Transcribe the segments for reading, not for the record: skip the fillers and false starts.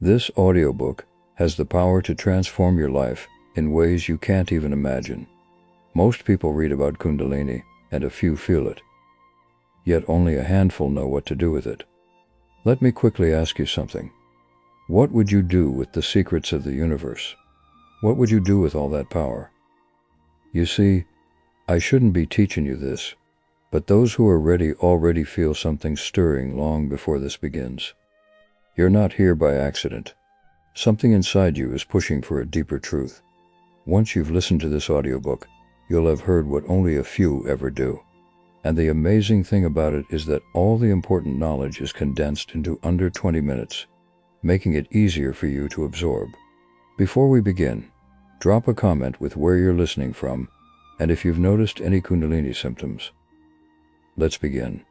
This audiobook has the power to transform your life in ways you can't even imagine. Most people read about Kundalini, and a few feel it. Yet only a handful know what to do with it. Let me quickly ask you something. What would you do with the secrets of the universe? What would you do with all that power? You see, I shouldn't be teaching you this, but those who are ready already feel something stirring long before this begins. You're not here by accident. Something inside you is pushing for a deeper truth. Once you've listened to this audiobook, you'll have heard what only a few ever do. And the amazing thing about it is that all the important knowledge is condensed into under 20 minutes, making it easier for you to absorb. Before we begin, drop a comment with where you're listening from, and if you've noticed any Kundalini symptoms. Let's begin.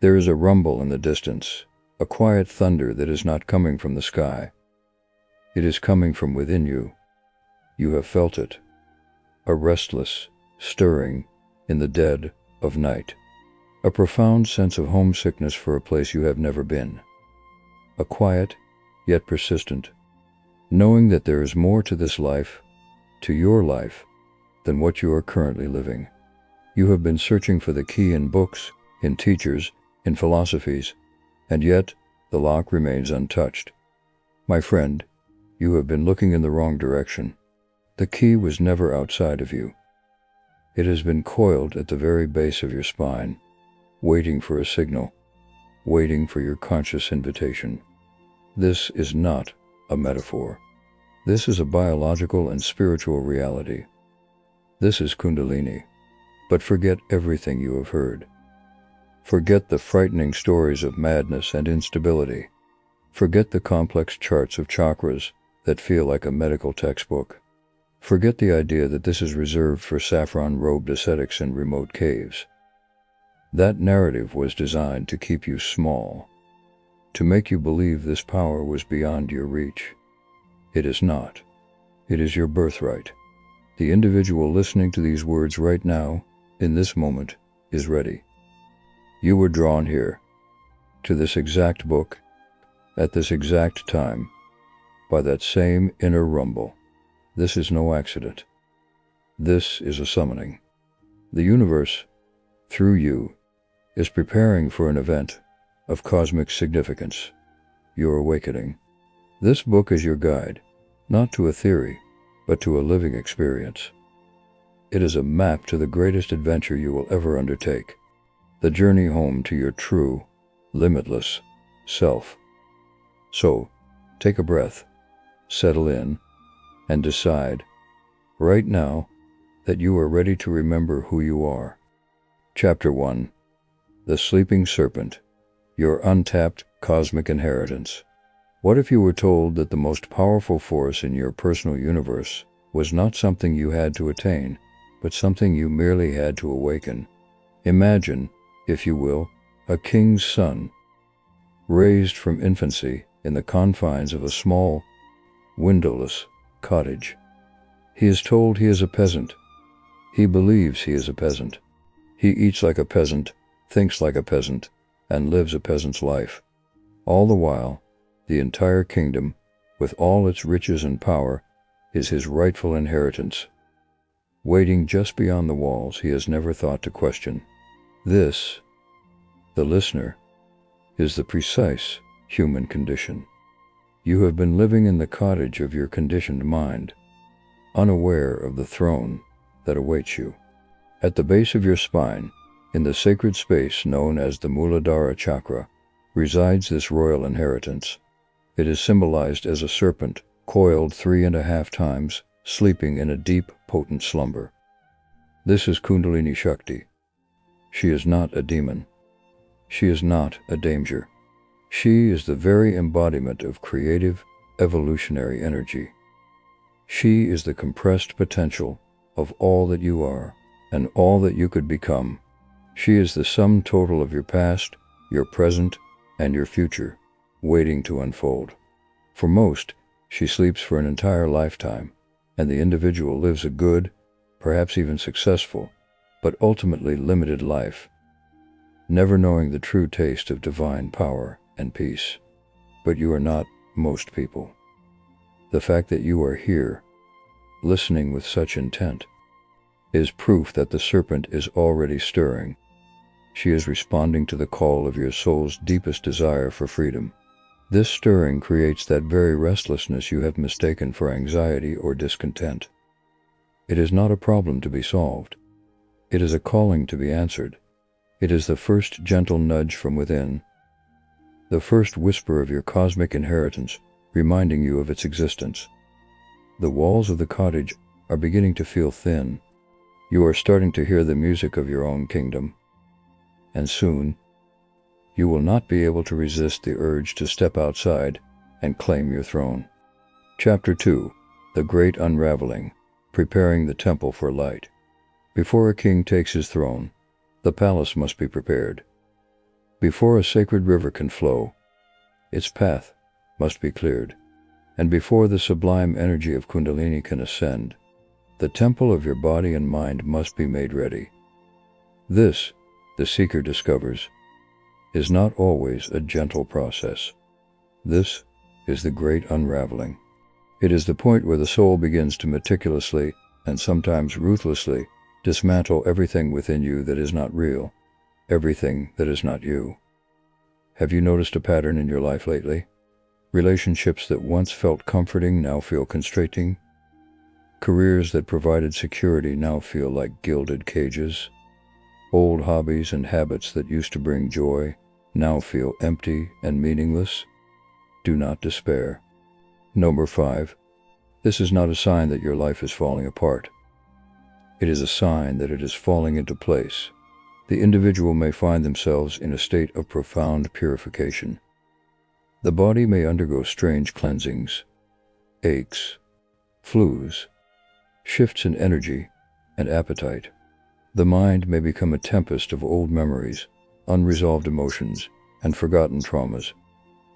There is a rumble in the distance, a quiet thunder that is not coming from the sky. It is coming from within you. You have felt it. A restless stirring in the dead of night. A profound sense of homesickness for a place you have never been. A quiet, yet persistent, knowing that there is more to this life, to your life, than what you are currently living. You have been searching for the key in books, in teachers, in philosophies, and yet the lock remains untouched. My friend, you have been looking in the wrong direction. The key was never outside of you. It has been coiled at the very base of your spine, waiting for a signal, waiting for your conscious invitation. This is not a metaphor. This is a biological and spiritual reality. This is Kundalini. But forget everything you have heard. Forget the frightening stories of madness and instability. Forget the complex charts of chakras that feel like a medical textbook. Forget the idea that this is reserved for saffron-robed ascetics in remote caves. That narrative was designed to keep you small, to make you believe this power was beyond your reach. It is not. It is your birthright. The individual listening to these words right now, in this moment, is ready. You were drawn here, to this exact book, at this exact time, by that same inner rumble. This is no accident. This is a summoning. The universe, through you, is preparing for an event of cosmic significance, your awakening. This book is your guide, not to a theory, but to a living experience. It is a map to the greatest adventure you will ever undertake, the journey home to your true, limitless self. So, take a breath, settle in, and decide, right now, that you are ready to remember who you are. Chapter 1. The Sleeping Serpent, Your Untapped Cosmic Inheritance. What if you were told that the most powerful force in your personal universe was not something you had to attain, but something you merely had to awaken? Imagine, if you will, a king's son, raised from infancy in the confines of a small, windowless cottage. He is told he is a peasant. He believes he is a peasant. He eats like a peasant, thinks like a peasant, and lives a peasant's life. All the while, the entire kingdom, with all its riches and power, is his rightful inheritance, waiting just beyond the walls he has never thought to question. This, the listener, is the precise human condition. You have been living in the cottage of your conditioned mind, unaware of the throne that awaits you. At the base of your spine, in the sacred space known as the Muladhara chakra, resides this royal inheritance. It is symbolized as a serpent, coiled 3.5 times, sleeping in a deep, potent slumber. This is Kundalini Shakti. She is not a demon. She is not a danger. She is the very embodiment of creative, evolutionary energy. She is the compressed potential of all that you are and all that you could become. She is the sum total of your past, your present, and your future, waiting to unfold. For most, she sleeps for an entire lifetime, and the individual lives a good, perhaps even successful, but ultimately limited life, never knowing the true taste of divine power and peace. But you are not most people. The fact that you are here, listening with such intent, is proof that the serpent is already stirring. She is responding to the call of your soul's deepest desire for freedom. This stirring creates that very restlessness you have mistaken for anxiety or discontent. It is not a problem to be solved. It is a calling to be answered. It is the first gentle nudge from within, the first whisper of your cosmic inheritance, reminding you of its existence. The walls of the cottage are beginning to feel thin. You are starting to hear the music of your own kingdom. And soon, you will not be able to resist the urge to step outside and claim your throne. Chapter 2. The Great Unraveling, Preparing the Temple for Light. Before a king takes his throne, the palace must be prepared. Before a sacred river can flow, its path must be cleared. And before the sublime energy of Kundalini can ascend, the temple of your body and mind must be made ready. This, the seeker discovers, is not always a gentle process. This is the great unraveling. It is the point where the soul begins to meticulously, and sometimes ruthlessly, dismantle everything within you that is not real, everything that is not you. Have you noticed a pattern in your life lately? Relationships that once felt comforting now feel constricting. Careers that provided security now feel like gilded cages. Old hobbies and habits that used to bring joy now feel empty and meaningless. Do not despair. Number 5. This is not a sign that your life is falling apart. It is a sign that it is falling into place. The individual may find themselves in a state of profound purification. The body may undergo strange cleansings, aches, flus, shifts in energy and appetite. The mind may become a tempest of old memories, unresolved emotions, and forgotten traumas,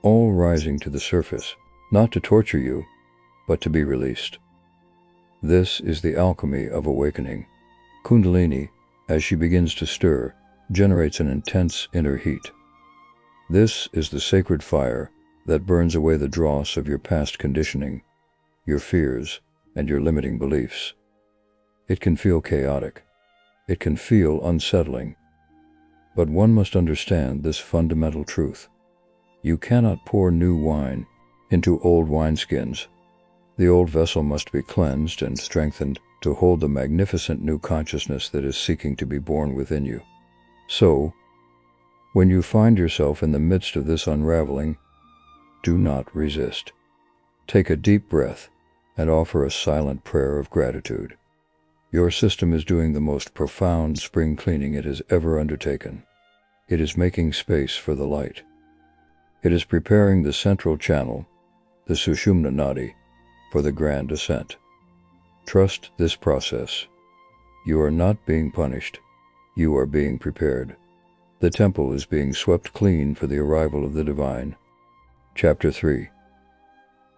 all rising to the surface, not to torture you, but to be released. This is the alchemy of awakening. Kundalini, as she begins to stir, generates an intense inner heat. This is the sacred fire that burns away the dross of your past conditioning, your fears, and your limiting beliefs. It can feel chaotic. It can feel unsettling. But one must understand this fundamental truth. You cannot pour new wine into old wineskins. The old vessel must be cleansed and strengthened to hold the magnificent new consciousness that is seeking to be born within you. So, when you find yourself in the midst of this unraveling, do not resist. Take a deep breath and offer a silent prayer of gratitude. Your system is doing the most profound spring cleaning it has ever undertaken. It is making space for the light. It is preparing the central channel, the Sushumna Nadi, for the grand ascent. Trust this process. You are not being punished. You are being prepared. The temple is being swept clean for the arrival of the divine. Chapter 3.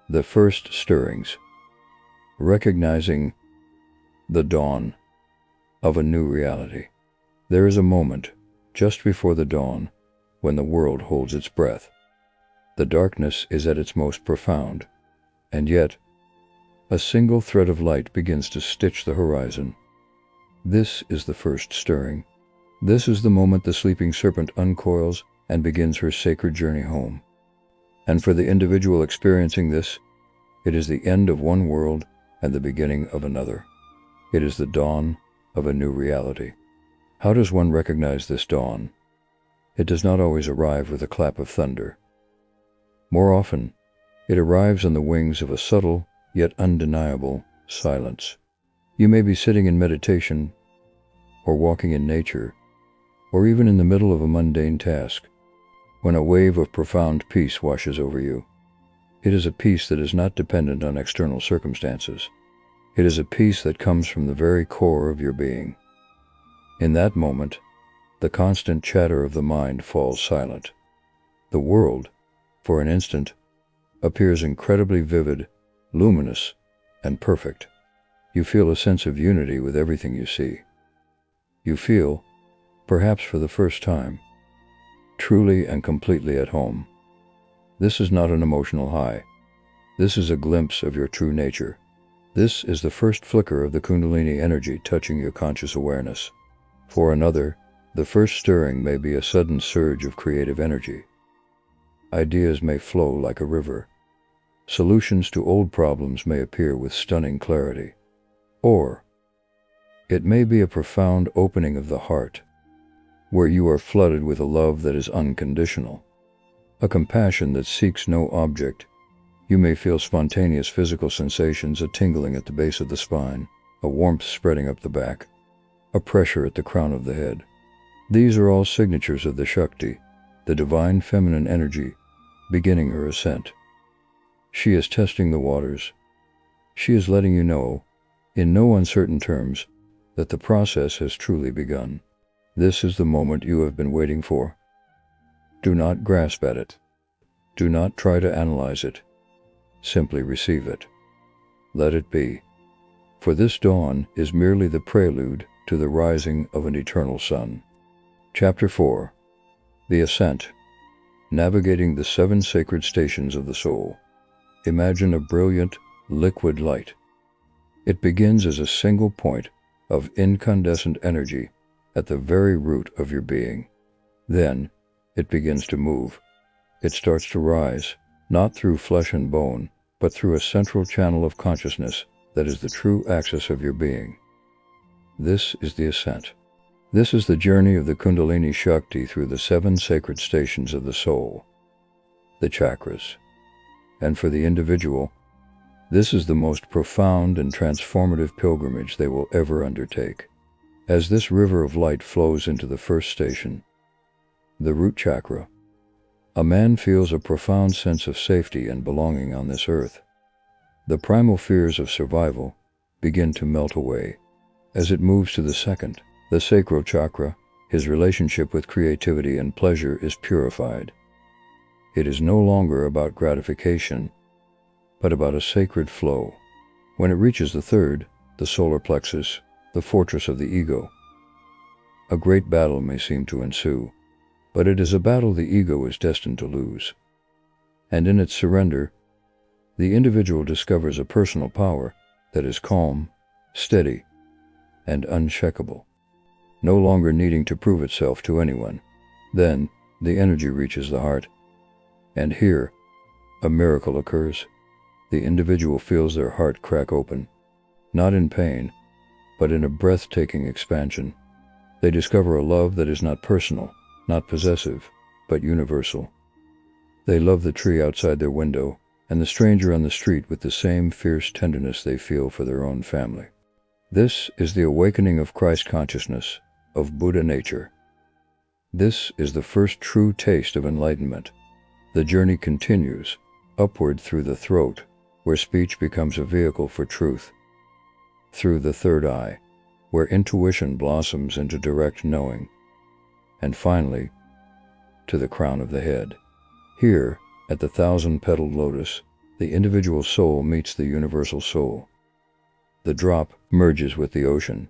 The First Stirrings. Recognizing the dawn of a new reality. There is a moment, just before the dawn, when the world holds its breath. The darkness is at its most profound, and yet, a single thread of light begins to stitch the horizon. This is the first stirring. This is the moment the sleeping serpent uncoils and begins her sacred journey home. And for the individual experiencing this, it is the end of one world and the beginning of another. It is the dawn of a new reality. How does one recognize this dawn? It does not always arrive with a clap of thunder. More often, it arrives on the wings of a subtle, yet undeniable, silence. You may be sitting in meditation, or walking in nature, or even in the middle of a mundane task, when a wave of profound peace washes over you. It is a peace that is not dependent on external circumstances. It is a peace that comes from the very core of your being. In that moment, the constant chatter of the mind falls silent. The world, for an instant, appears incredibly vivid, luminous, and perfect. You feel a sense of unity with everything you see. You feel, perhaps for the first time, truly and completely at home. This is not an emotional high. This is a glimpse of your true nature. This is the first flicker of the Kundalini energy touching your conscious awareness. For another, the first stirring may be a sudden surge of creative energy. Ideas may flow like a river. Solutions to old problems may appear with stunning clarity. Or, it may be a profound opening of the heart, where you are flooded with a love that is unconditional, a compassion that seeks no object. You may feel spontaneous physical sensations, a tingling at the base of the spine, a warmth spreading up the back, a pressure at the crown of the head. These are all signatures of the Shakti, the divine feminine energy, beginning her ascent. She is testing the waters. She is letting you know, in no uncertain terms, that the process has truly begun. This is the moment you have been waiting for. Do not grasp at it. Do not try to analyze it. Simply receive it. Let it be. For this dawn is merely the prelude to the rising of an eternal sun. Chapter 4. The Ascent. Navigating the 7 sacred stations of the soul. Imagine a brilliant, liquid light. It begins as a single point of incandescent energy at the very root of your being. Then, it begins to move. It starts to rise, not through flesh and bone, but through a central channel of consciousness that is the true axis of your being. This is the ascent. This is the journey of the Kundalini Shakti through the 7 sacred stations of the soul, the chakras. And for the individual, this is the most profound and transformative pilgrimage they will ever undertake. As this river of light flows into the first station, the root chakra, a man feels a profound sense of safety and belonging on this earth. The primal fears of survival begin to melt away. As it moves to the second, the sacral chakra, his relationship with creativity and pleasure is purified. It is no longer about gratification, but about a sacred flow. When it reaches the third, the solar plexus, the fortress of the ego, a great battle may seem to ensue, but it is a battle the ego is destined to lose. And in its surrender, the individual discovers a personal power that is calm, steady, and unshakable, no longer needing to prove itself to anyone. Then, the energy reaches the heart, and here, a miracle occurs. The individual feels their heart crack open, not in pain, but in a breathtaking expansion. They discover a love that is not personal, not possessive, but universal. They love the tree outside their window and the stranger on the street with the same fierce tenderness they feel for their own family. This is the awakening of Christ consciousness, of Buddha nature. This is the first true taste of enlightenment. The journey continues, upward through the throat, where speech becomes a vehicle for truth, through the third eye, where intuition blossoms into direct knowing, and finally, to the crown of the head. Here, at the 1,000-petaled lotus, the individual soul meets the universal soul. The drop merges with the ocean.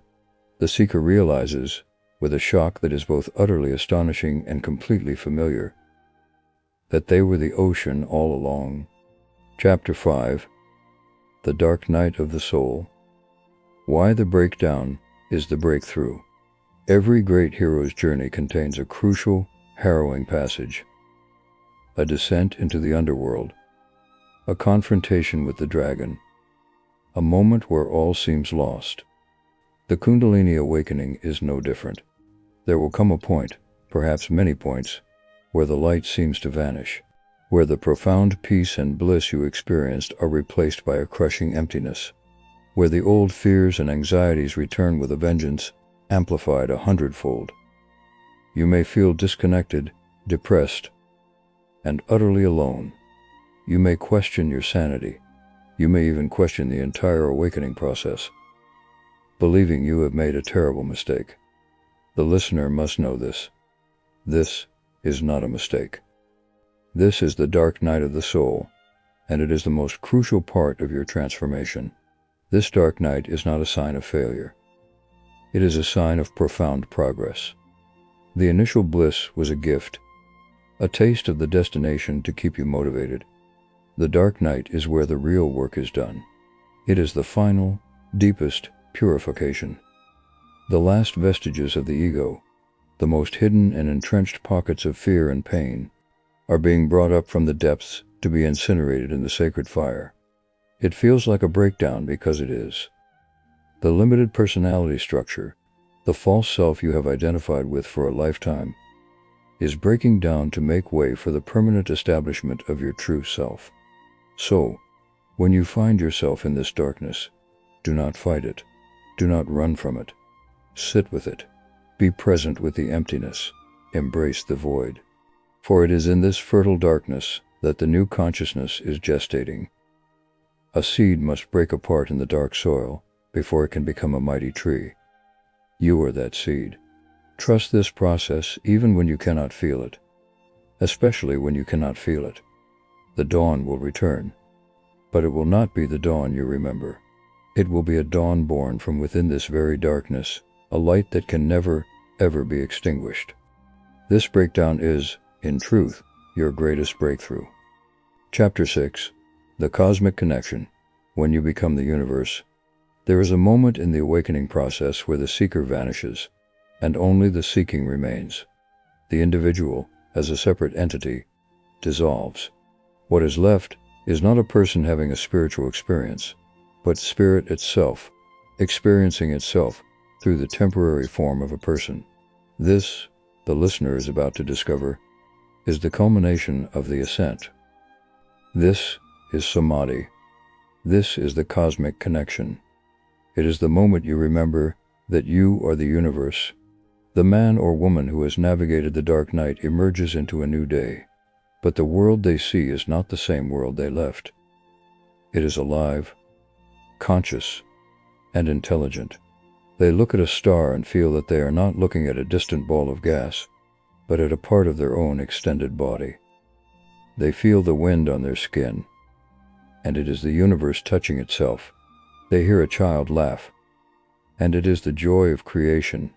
The seeker realizes, with a shock that is both utterly astonishing and completely familiar, that they were the ocean all along. Chapter 5. The Dark Night of the Soul. Why the breakdown is the breakthrough. Every great hero's journey contains a crucial, harrowing passage. A descent into the underworld. A confrontation with the dragon. A moment where all seems lost. The Kundalini Awakening is no different. There will come a point, perhaps many points, where the light seems to vanish, where the profound peace and bliss you experienced are replaced by a crushing emptiness, where the old fears and anxieties return with a vengeance, amplified 100-fold. You may feel disconnected, depressed, and utterly alone. You may question your sanity. You may even question the entire awakening process, believing you have made a terrible mistake. The listener must know this. This is not a mistake. This is the dark night of the soul, and it is the most crucial part of your transformation. This dark night is not a sign of failure. It is a sign of profound progress. The initial bliss was a gift, a taste of the destination to keep you motivated. The dark night is where the real work is done. It is the final, deepest purification. The last vestiges of the ego, the most hidden and entrenched pockets of fear and pain, are being brought up from the depths to be incinerated in the sacred fire. It feels like a breakdown because it is. The limited personality structure, the false self you have identified with for a lifetime, is breaking down to make way for the permanent establishment of your true self. So, when you find yourself in this darkness, do not fight it. Do not run from it. Sit with it. Be present with the emptiness. Embrace the void. For it is in this fertile darkness that the new consciousness is gestating. A seed must break apart in the dark soil before it can become a mighty tree. You are that seed. Trust this process even when you cannot feel it. Especially when you cannot feel it. The dawn will return. But it will not be the dawn you remember. It will be a dawn born from within this very darkness, a light that can never, ever be extinguished. This breakdown is, in truth, your greatest breakthrough. Chapter 6. The Cosmic Connection. When you become the universe, there is a moment in the awakening process where the seeker vanishes, and only the seeking remains. The individual, as a separate entity, dissolves. What is left is not a person having a spiritual experience, but spirit itself, experiencing itself through the temporary form of a person. This, the listener is about to discover, is the culmination of the ascent. This is samadhi. This is the cosmic connection. It is the moment you remember that you are the universe. The man or woman who has navigated the dark night emerges into a new day, but the world they see is not the same world they left. It is alive, conscious, and intelligent. They look at a star and feel that they are not looking at a distant ball of gas, but at a part of their own extended body. They feel the wind on their skin, and it is the universe touching itself. They hear a child laugh, and it is the joy of creation,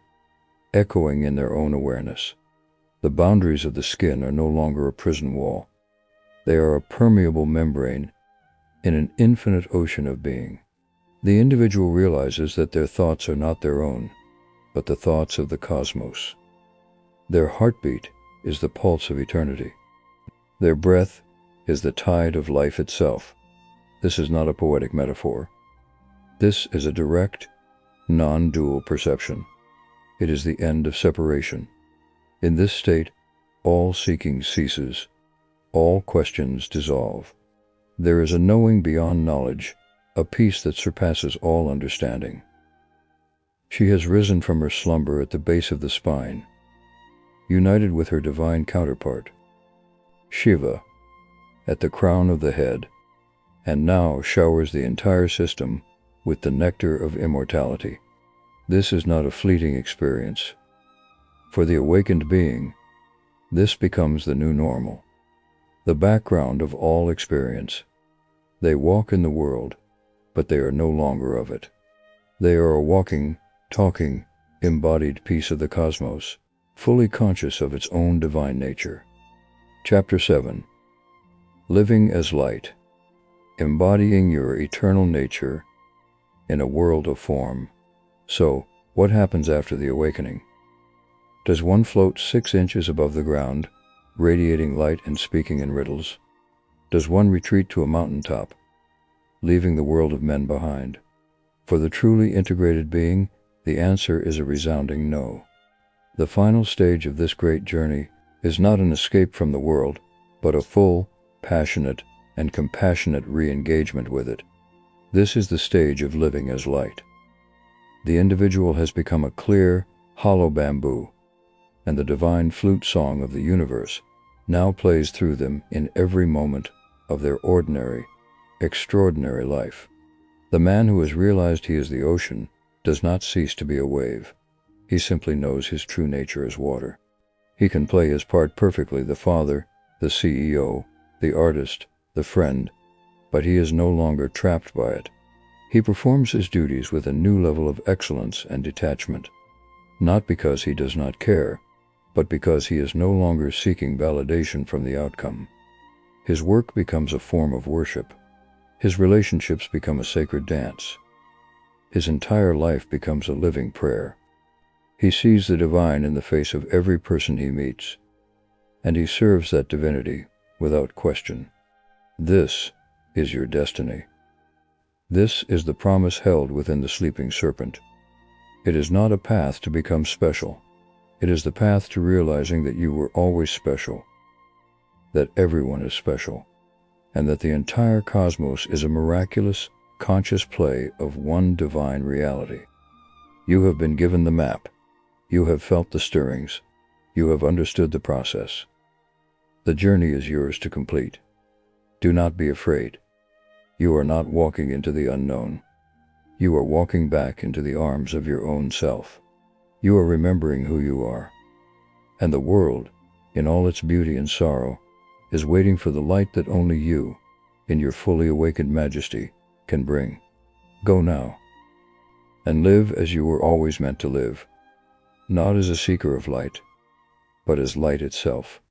echoing in their own awareness. The boundaries of the skin are no longer a prison wall. They are a permeable membrane in an infinite ocean of being. The individual realizes that their thoughts are not their own, but the thoughts of the cosmos. Their heartbeat is the pulse of eternity. Their breath is the tide of life itself. This is not a poetic metaphor. This is a direct, non-dual perception. It is the end of separation. In this state, all seeking ceases. All questions dissolve. There is a knowing beyond knowledge, a peace that surpasses all understanding. She has risen from her slumber at the base of the spine, united with her divine counterpart, Shiva, at the crown of the head, and now showers the entire system with the nectar of immortality. This is not a fleeting experience. For the awakened being, this becomes the new normal, the background of all experience. They walk in the world, but they are no longer of it. They are a walking, talking, embodied piece of the cosmos, fully conscious of its own divine nature. Chapter 7. Living as Light. Embodying your eternal nature in a world of form. So, what happens after the awakening? Does one float 6 inches above the ground, radiating light and speaking in riddles? Does one retreat to a mountaintop, leaving the world of men behind? For the truly integrated being, the answer is a resounding no. The final stage of this great journey is not an escape from the world, but a full, passionate, and compassionate re-engagement with it. This is the stage of living as light. The individual has become a clear, hollow bamboo, and the divine flute song of the universe now plays through them in every moment of their ordinary, extraordinary life. The man who has realized he is the ocean does not cease to be a wave. He simply knows his true nature as water. He can play his part perfectly, the father, the CEO, the artist, the friend, but he is no longer trapped by it. He performs his duties with a new level of excellence and detachment, not because he does not care, but because he is no longer seeking validation from the outcome. His work becomes a form of worship. His relationships become a sacred dance. His entire life becomes a living prayer. He sees the divine in the face of every person he meets, and he serves that divinity without question. This is your destiny. This is the promise held within the sleeping serpent. It is not a path to become special. It is the path to realizing that you were always special, that everyone is special, and that the entire cosmos is a miraculous, conscious play of one divine reality. You have been given the map. You have felt the stirrings. You have understood the process. The journey is yours to complete. Do not be afraid. You are not walking into the unknown. You are walking back into the arms of your own self. You are remembering who you are. And the world, in all its beauty and sorrow, is waiting for the light that only you, in your fully awakened majesty, can bring. Go now, and live as you were always meant to live, not as a seeker of light, but as light itself.